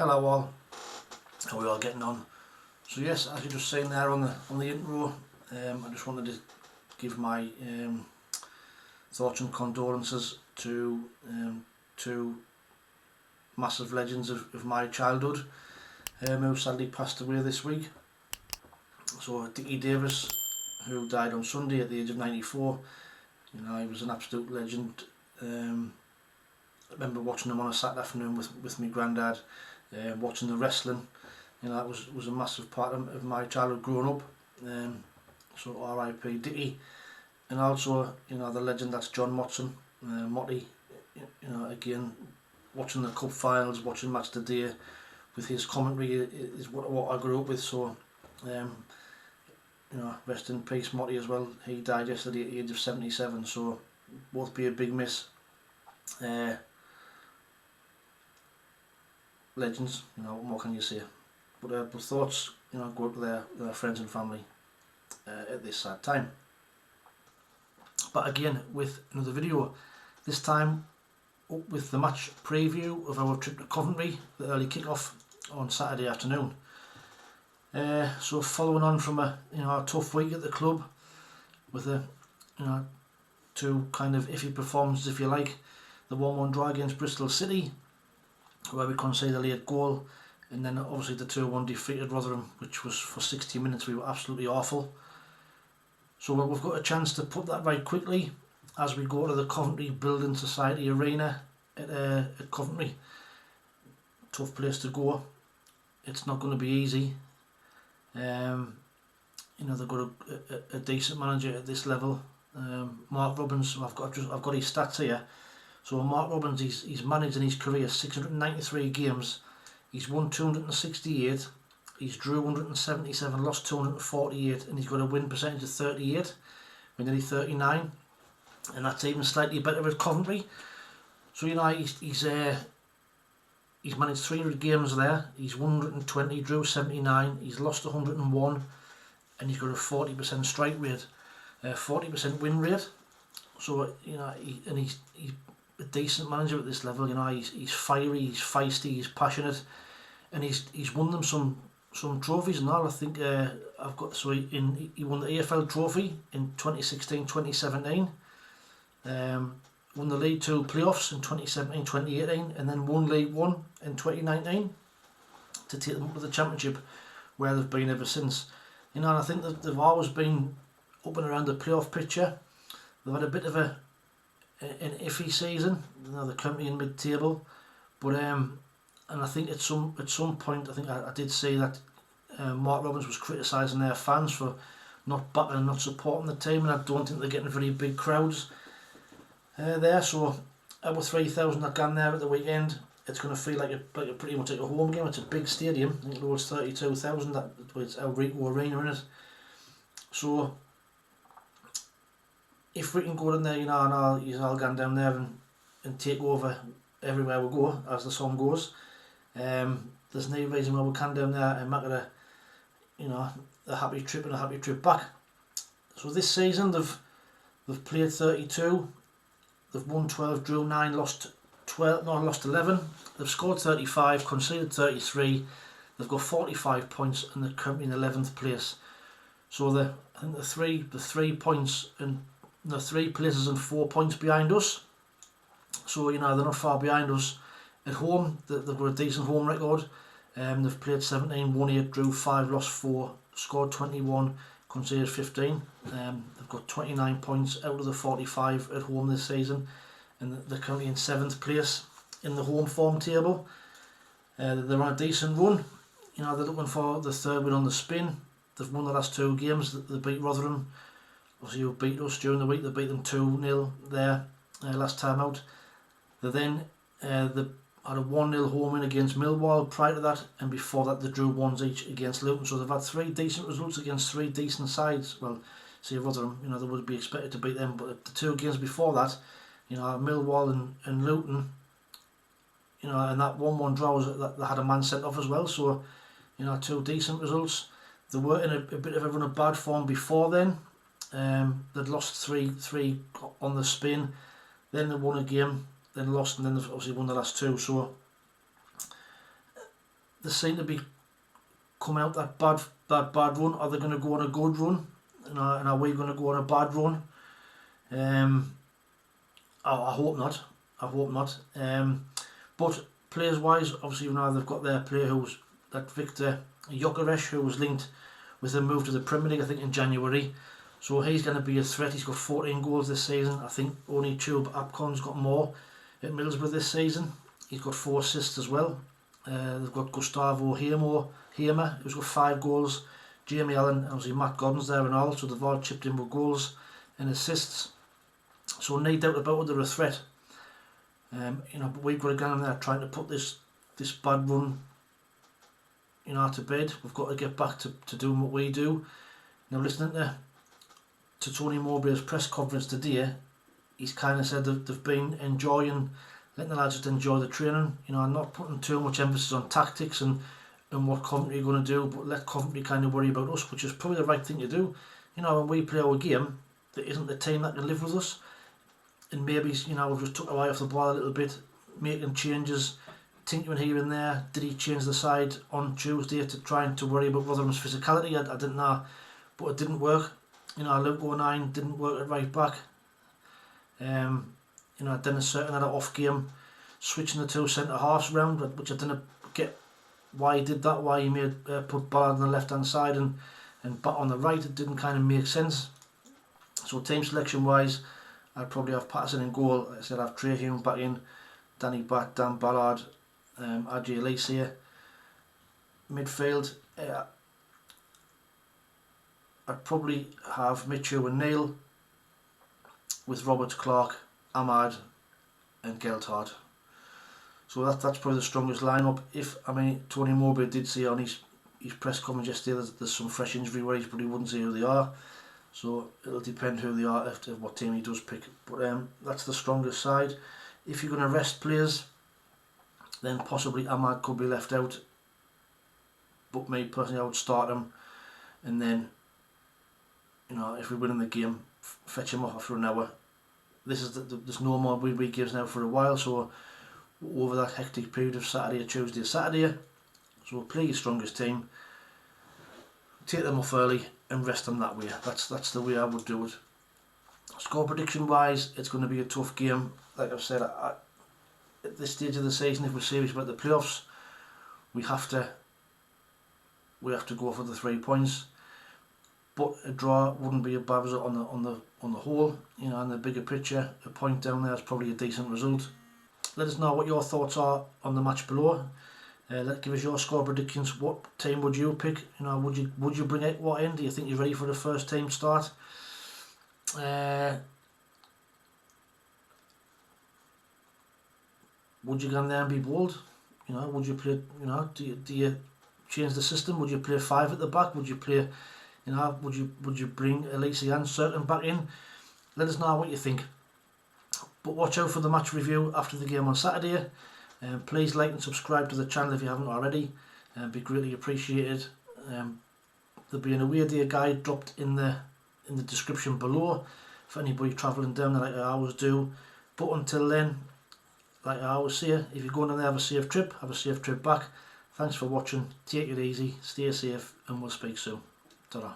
Hello all, how are we all getting on? So yes, as you just seen there on the intro, I just wanted to give my thoughts and condolences to two massive legends of my childhood who sadly passed away this week. So Dickie Davis, who died on Sunday at the age of 94, you know, he was an absolute legend. I remember watching him on a Saturday afternoon with my granddad, watching the wrestling. You know, that was a massive part of my childhood growing up. So R.I.P. Dickie. And also, you know, the legend that's John Motson, Motty. You know, again, watching the cup finals, watching Match of the Day with his commentary is what I grew up with. So, you know, rest in peace, Motty as well. He died yesterday at the age of 77. So, both be a big miss. Legends, you know, what more can you say? But thoughts, you know, go out to their friends and family at this sad time. But again, with another video, this time with the match preview of our trip to Coventry, the early kick-off on Saturday afternoon. So following on from a tough week at the club, with two kind of iffy performances, if you like, the 1-1 draw against Bristol City, where we conceded a late goal, and then obviously the 2-1 defeat at Rotherham, which was for 60 minutes we were absolutely awful. So we've got a chance to put that right quickly as we go to the Coventry Building Society Arena at Coventry. Tough place to go. It's not going to be easy. You know, they've got a decent manager at this level. Mark Robbins, I've got his stats here. So Mark Robbins, he's managed in his career 693 games. He's won 268. He's drew 177, lost 248, and he's got a win percentage of 38. We're nearly 39, and that's even slightly better with Coventry. So you know, he's managed 300 games there. He's won 120, drew 79. He's lost 101, and he's got a 40% strike rate, 40% win rate. So you know, he's a decent manager at this level. You know, he's fiery, he's feisty, he's passionate, and he's won them some trophies and all. I think I've got, so he won the AFL trophy in 2016-2017, won the League 2 playoffs in 2017-2018, and then won League 1 in 2019 to take them up to the Championship, where they've been ever since. You know, and I think that they've always been up and around the playoff picture. They've had a bit of an iffy season. You know, they're currently in mid-table, but and I think at some point, I think I did say that Mark Robbins was criticising their fans for not backing and not supporting the team, and I don't think they're getting very big crowds there. So our 3,000 that gone there at the weekend, it's going to feel like a pretty much like a home game. It's a big stadium. I think it was 32,000. It's El Rico Arena in it. So if we can go in there, you know, and you've all gone down there and take over everywhere we go, as the song goes, there's no reason why we can't down there and make it a happy trip and a happy trip back. So this season they've played 32, they've won 12, drew 9, lost 11. They've scored 35, conceded 33. They've got 45 points and they're currently in 11th place. So I think the three points and the 3 places and 4 points behind us. So you know, they're not far behind us. At home, they've got a decent home record. They've played 17, won 8, drew 5, lost 4, scored 21, conceded 15. They've got 29 points out of the 45 at home this season, and they're currently in 7th place in the home form table. They're on a decent run. You know, they're looking for the 3rd win on the spin. They've won the last 2 games. They beat Rotherham. Obviously, who beat us during the week. They beat them 2-0 there last time out. They then they had a 1-0 home win against Millwall prior to that, and before that they drew 1s each against Luton. So they've had 3 decent results against 3 decent sides. Well, say Rotherham, you know, they would be expected to beat them, but the 2 games before that, you know, Millwall and Luton, you know, and that 1-1 draw was that they had a man sent off as well. So, you know, 2 decent results. They were in a bit of a run of bad form before then. They'd lost 3 on the spin, then they won a game, then lost, and then they've obviously won the last 2. So they seem to be coming out that bad run. Are they going to go on a good run? And are we going to go on a bad run? I hope not. I hope not. But players wise, obviously now they've got their player who's that Victor Gyökeres, who was linked with a move to the Premier League, I think in January. So he's going to be a threat. He's got 14 goals this season. I think only Chuba Apcon's got more at Middlesbrough this season. He's got 4 assists as well. They've got Gustavo Hemer, who's got 5 goals. Jamie Allen, obviously Matt Godden's there and all, so they've all chipped in with goals and assists. So no doubt about it, they're a threat. But we've got to get in there trying to put this bad run, to bed. We've got to get back to doing what we do. Now, listening to Tony Mowbray's press conference today, he's kind of said that they've been enjoying, letting the lads just enjoy the training, not putting too much emphasis on tactics and what Coventry are going to do, but let Coventry kind of worry about us, which is probably the right thing to do. When we play our game, there isn't the team that can live with us, and maybe we've just took our eye off the ball a little bit, making changes, tinkering here and there. Did he change the side on Tuesday to trying to worry about Rotherham's physicality? I didn't know, but it didn't work. Luke O'Nien didn't work at right back. Dennis Certain had an off game, switching the 2 centre halves around, which I didn't get why he did that, why he made put Ballard on the left hand side and Bat on the right. It didn't kind of make sense. So team selection wise, I'd probably have Patterson in goal. Like I said, I'd have Trey Hume back in, Danny Bat, Dan Ballard, Ajay Elise here. Midfield, I'd probably have Mitchell and Neil with Roberts, Clark, Ahmad and Geltard. So that's probably the strongest lineup. Tony Mowbray did say on his press conference yesterday there's some fresh injury worries, but he wouldn't say who they are. So it'll depend who they are after what team he does pick. But that's the strongest side. If you're going to rest players, then possibly Ahmad could be left out. But me personally, I would start him, and then if we win in the game, fetch him off after an hour. There's no more week gives now for a while, so over that hectic period of Saturday, Tuesday, Saturday. So we'll play your strongest team, take them off early and rest them that way. That's the way I would do it. Score prediction wise, it's going to be a tough game. Like I've said, at this stage of the season, if we're serious about the playoffs, we have to go for the 3 points. But a draw wouldn't be a bad result on the whole. In the bigger picture, a point down there is probably a decent result. Let us know what your thoughts are on the match below. Give us your score predictions. What team would you pick? Would you bring Ekwa in? Do you think you're ready for the first team start? Would you go in there and be bold? Would you play? Do you change the system? Would you play 5 at the back? Would you play? Would you bring Elise and Certain back in? Let us know what you think. But watch out for the match review after the game on Saturday. Please like and subscribe to the channel if you haven't already. Be greatly appreciated. There'll be an away day guide dropped in the description below for anybody travelling down there like I always do. But until then, like I always say, if you're going down there, have a safe trip back. Thanks for watching. Take it easy, stay safe, and we'll speak soon. Ta-ra.